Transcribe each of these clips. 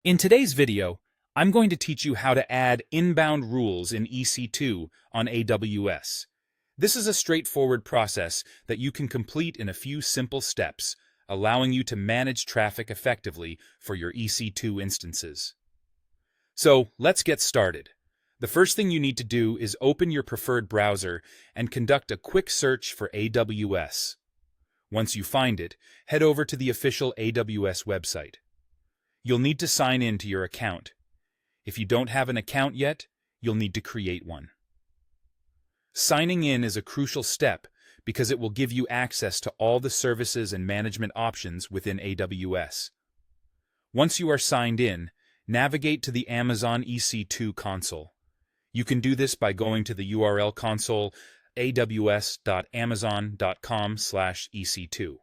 In today's video, I'm going to teach you how to add inbound rules in EC2 on AWS. This is a straightforward process that you can complete in a few simple steps, allowing you to manage traffic effectively for your EC2 instances. So, let's get started. The first thing you need to do is open your preferred browser and conduct a quick search for AWS. Once you find it, head over to the official AWS website. You'll need to sign in to your account. If you don't have an account yet, you'll need to create one. Signing in is a crucial step because it will give you access to all the services and management options within AWS. Once you are signed in, navigate to the Amazon EC2 console. You can do this by going to the URL console aws.amazon.com/ec2.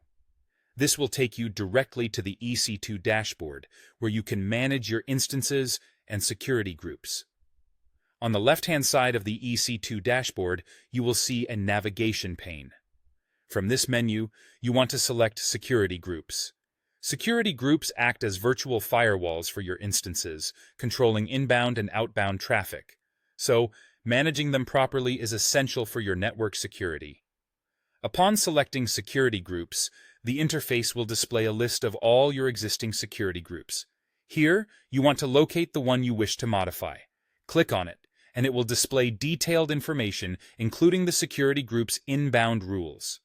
This will take you directly to the EC2 dashboard, where you can manage your instances and security groups. On the left-hand side of the EC2 dashboard, you will see a navigation pane. From this menu, you want to select Security Groups. Security groups act as virtual firewalls for your instances, controlling inbound and outbound traffic. So, managing them properly is essential for your network security. Upon selecting Security Groups, the interface will display a list of all your existing security groups. Here, you want to locate the one you wish to modify. Click on it, and it will display detailed information, including the security group's inbound rules.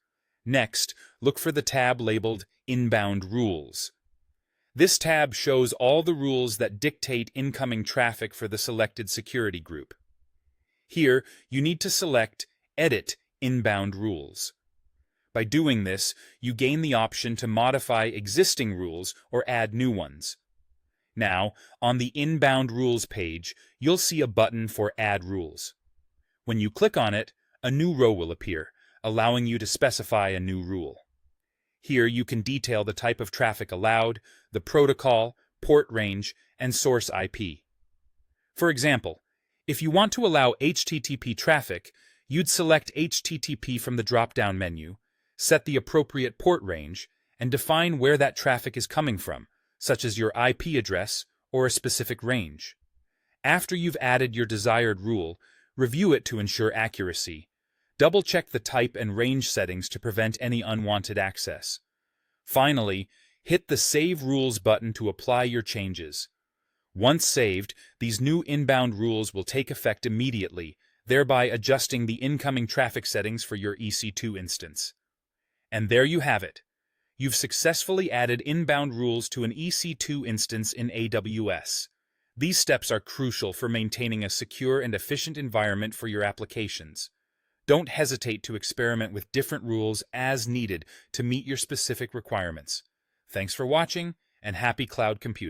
Next, look for the tab labeled Inbound Rules. This tab shows all the rules that dictate incoming traffic for the selected security group. Here, you need to select Edit Inbound Rules. By doing this, you gain the option to modify existing rules or add new ones. Now, on the Inbound Rules page, you'll see a button for Add Rules. When you click on it, a new row will appear, allowing you to specify a new rule. Here you can detail the type of traffic allowed, the protocol, port range, and source IP. For example, if you want to allow HTTP traffic, you'd select HTTP from the drop-down menu, set the appropriate port range, and define where that traffic is coming from, such as your IP address or a specific range. After you've added your desired rule, review it to ensure accuracy. Double-check the type and range settings to prevent any unwanted access. Finally, hit the Save Rules button to apply your changes. Once saved, these new inbound rules will take effect immediately, thereby adjusting the incoming traffic settings for your EC2 instance. And there you have it. You've successfully added inbound rules to an EC2 instance in AWS. These steps are crucial for maintaining a secure and efficient environment for your applications. Don't hesitate to experiment with different rules as needed to meet your specific requirements. Thanks for watching, and happy cloud computing.